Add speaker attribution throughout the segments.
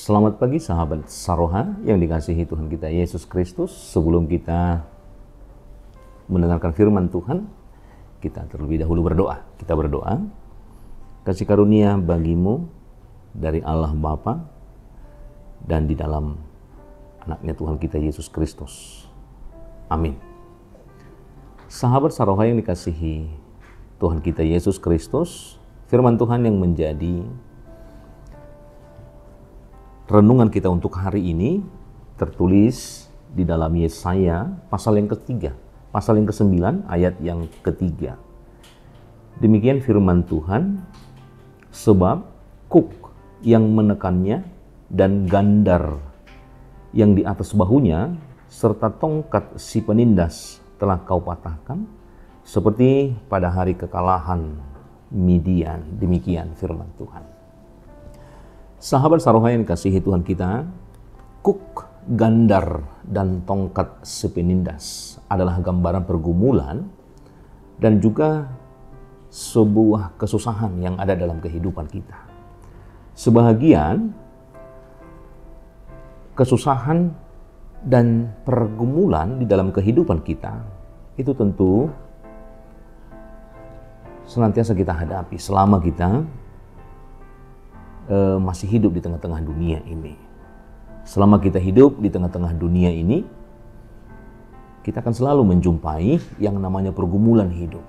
Speaker 1: Selamat pagi sahabat Saroha yang dikasihi Tuhan kita Yesus Kristus. Sebelum kita mendengarkan firman Tuhan, kita terlebih dahulu berdoa. Kita berdoa, kasih karunia bagimu dari Allah Bapa dan di dalam anaknya Tuhan kita Yesus Kristus. Amin. Sahabat Saroha yang dikasihi Tuhan kita Yesus Kristus, firman Tuhan yang menjadi renungan kita untuk hari ini tertulis di dalam Yesaya pasal yang ketiga, pasal yang ke-9 ayat yang ketiga. Demikian firman Tuhan, sebab kuk yang menekannya dan gandar yang di atas bahunya serta tongkat si penindas telah kau patahkan seperti pada hari kekalahan Midian. Demikian firman Tuhan. Sahabat Saroha yang dikasihi Tuhan kita, kuk, gandar, dan tongkat si penindas adalah gambaran pergumulan dan juga sebuah kesusahan yang ada dalam kehidupan kita. Sebahagian kesusahan dan pergumulan di dalam kehidupan kita itu tentu senantiasa kita hadapi selama kita masih hidup di tengah-tengah dunia ini. Selama kita hidup di tengah-tengah dunia ini, kita akan selalu menjumpai yang namanya pergumulan hidup.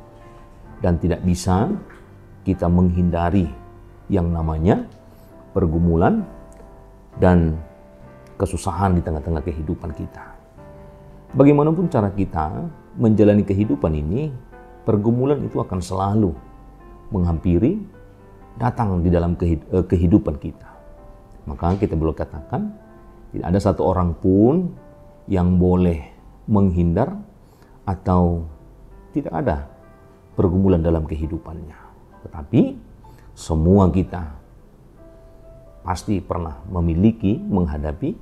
Speaker 1: Dan tidak bisa kita menghindari yang namanya pergumulan dan kesusahan di tengah-tengah kehidupan kita. Bagaimanapun cara kita menjalani kehidupan ini, pergumulan itu akan selalu menghampiri, datang di dalam kehidupan kita. Maka kita boleh katakan tidak ada satu orang pun yang boleh menghindar atau tidak ada pergumulan dalam kehidupannya. Tetapi semua kita pasti pernah memiliki, menghadapi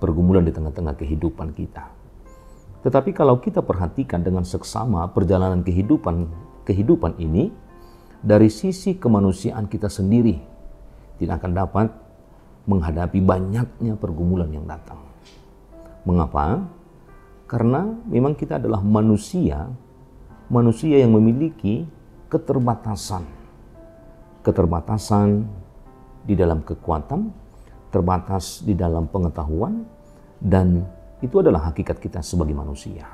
Speaker 1: pergumulan di tengah-tengah kehidupan kita. Tetapi kalau kita perhatikan dengan seksama perjalanan kehidupan ini, dari sisi kemanusiaan kita sendiri tidak akan dapat menghadapi banyaknya pergumulan yang datang. Mengapa? Karena memang kita adalah manusia yang memiliki keterbatasan di dalam kekuatan, terbatas di dalam pengetahuan, dan itu adalah hakikat kita sebagai manusia.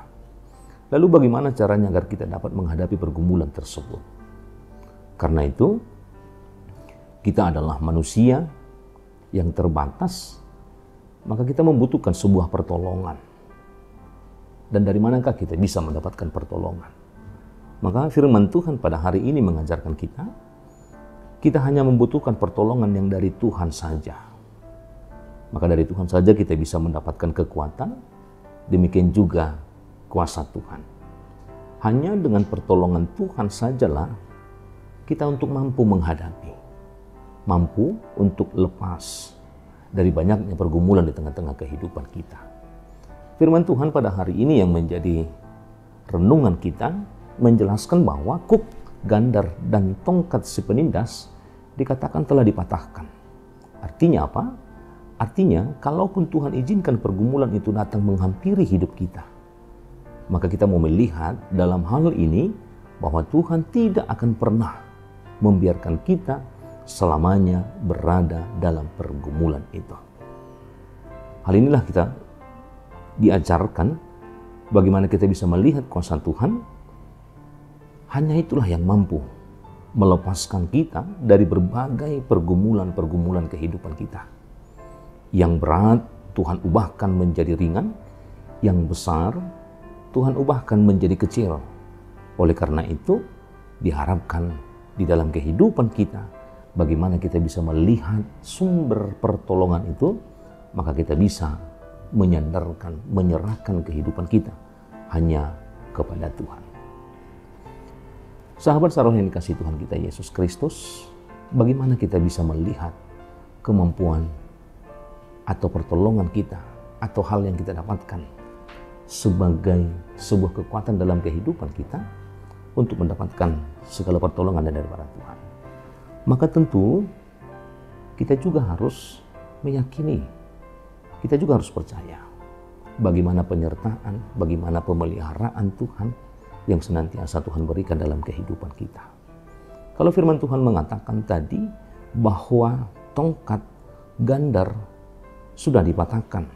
Speaker 1: Lalu bagaimana caranya agar kita dapat menghadapi pergumulan tersebut? Karena itu, kita adalah manusia yang terbatas, maka kita membutuhkan sebuah pertolongan. Dan dari manakah kita bisa mendapatkan pertolongan? Maka firman Tuhan pada hari ini mengajarkan kita hanya membutuhkan pertolongan yang dari Tuhan saja. Maka dari Tuhan saja kita bisa mendapatkan kekuatan, demikian juga kuasa Tuhan. Hanya dengan pertolongan Tuhan sajalah kita untuk mampu menghadapi, mampu untuk lepas dari banyaknya pergumulan di tengah-tengah kehidupan kita. Firman Tuhan pada hari ini yang menjadi renungan kita menjelaskan bahwa kuk, gandar, dan tongkat si penindas dikatakan telah dipatahkan. Artinya apa? Artinya, kalaupun Tuhan izinkan pergumulan itu datang menghampiri hidup kita, maka kita mau melihat dalam hal ini bahwa Tuhan tidak akan pernah membiarkan kita selamanya berada dalam pergumulan itu. Hal inilah kita diajarkan bagaimana kita bisa melihat kuasa Tuhan. Hanya itulah yang mampu melepaskan kita dari berbagai pergumulan kehidupan kita. Yang berat Tuhan ubahkan menjadi ringan, yang besar Tuhan ubahkan menjadi kecil. Oleh karena itu, diharapkan di dalam kehidupan kita, bagaimana kita bisa melihat sumber pertolongan itu, maka kita bisa menyandarkan, menyerahkan kehidupan kita hanya kepada Tuhan. Sahabat saroh yang dikasihi Tuhan kita Yesus Kristus, bagaimana kita bisa melihat kemampuan atau pertolongan kita atau hal yang kita dapatkan sebagai sebuah kekuatan dalam kehidupan kita untuk mendapatkan segala pertolongan daripada Tuhan. Maka tentu kita juga harus meyakini, kita juga harus percaya bagaimana penyertaan, bagaimana pemeliharaan Tuhan yang senantiasa Tuhan berikan dalam kehidupan kita. Kalau firman Tuhan mengatakan tadi bahwa tongkat gandar sudah dipatahkan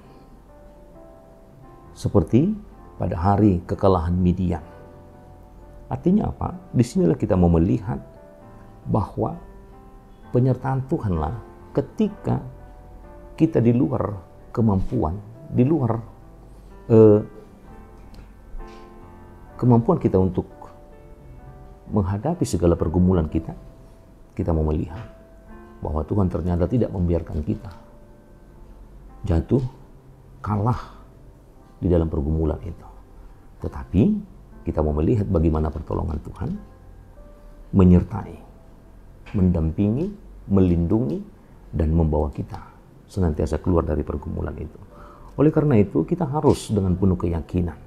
Speaker 1: seperti pada hari kekalahan Midian. Artinya apa? Disinilah kita mau melihat bahwa penyertaan Tuhanlah ketika kita di luar kemampuan, di luar kemampuan kita untuk menghadapi segala pergumulan kita, kita mau melihat bahwa Tuhan ternyata tidak membiarkan kita jatuh, kalah di dalam pergumulan itu. Tetapi kita mau melihat bagaimana pertolongan Tuhan menyertai, mendampingi, melindungi, dan membawa kita senantiasa keluar dari pergumulan itu. Oleh karena itu, kita harus dengan penuh keyakinan,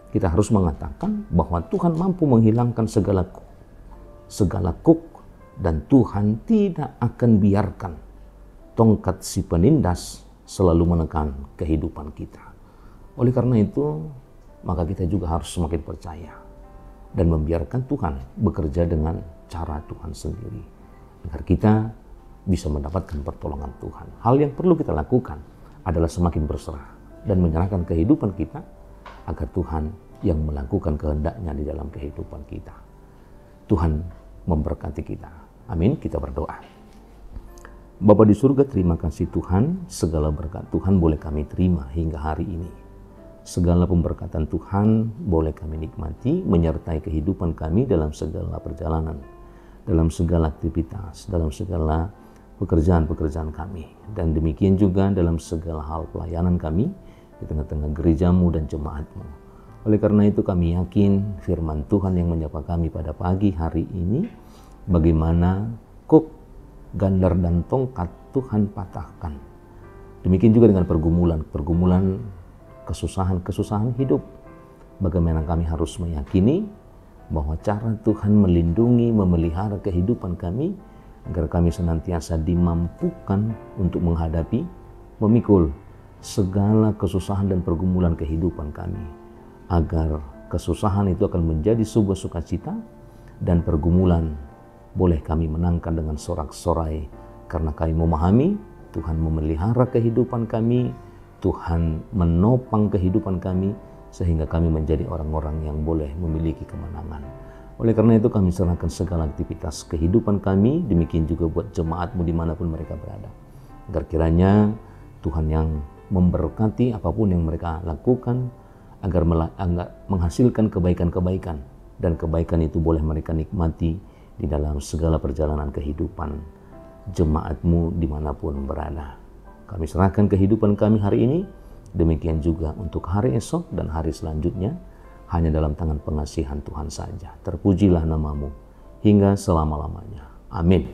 Speaker 1: kita harus mengatakan bahwa Tuhan mampu menghilangkan segala kuk, dan Tuhan tidak akan biarkan tongkat si penindas selalu menekan kehidupan kita. Oleh karena itu, maka kita juga harus semakin percaya dan membiarkan Tuhan bekerja dengan cara Tuhan sendiri, agar kita bisa mendapatkan pertolongan Tuhan. Hal yang perlu kita lakukan adalah semakin berserah dan menyerahkan kehidupan kita agar Tuhan yang melakukan kehendaknya di dalam kehidupan kita. Tuhan memberkati kita. Amin. Kita berdoa. Bapa di surga, terima kasih Tuhan, segala berkat Tuhan boleh kami terima hingga hari ini. Segala pemberkatan Tuhan boleh kami nikmati, menyertai kehidupan kami dalam segala perjalanan, dalam segala aktivitas, dalam segala pekerjaan-pekerjaan kami. Dan demikian juga dalam segala hal pelayanan kami di tengah-tengah gerejamu dan jemaatmu. Oleh karena itu kami yakin firman Tuhan yang menyapa kami pada pagi hari ini, bagaimana kuk, gandar, dan tongkat Tuhan patahkan. Demikian juga dengan pergumulan, kesusahan hidup. Bagaimana kami harus meyakini bahwa cara Tuhan melindungi, memelihara kehidupan kami, agar kami senantiasa dimampukan untuk menghadapi, memikul segala kesusahan dan pergumulan kehidupan kami, agar kesusahan itu akan menjadi sebuah sukacita dan pergumulan boleh kami menangkan dengan sorak-sorai, karena kami memahami Tuhan memelihara kehidupan kami, Tuhan menopang kehidupan kami, sehingga kami menjadi orang-orang yang boleh memiliki kemenangan. Oleh karena itu kami serahkan segala aktivitas kehidupan kami, demikian juga buat jemaatmu dimanapun mereka berada, agar kiranya Tuhan yang memberkati apapun yang mereka lakukan, agar menghasilkan kebaikan-kebaikan, dan kebaikan itu boleh mereka nikmati di dalam segala perjalanan kehidupan jemaatmu dimanapun berada. Kami serahkan kehidupan kami hari ini, demikian juga untuk hari esok dan hari selanjutnya, hanya dalam tangan pengasihan Tuhan saja. Terpujilah namamu hingga selama-lamanya. Amin.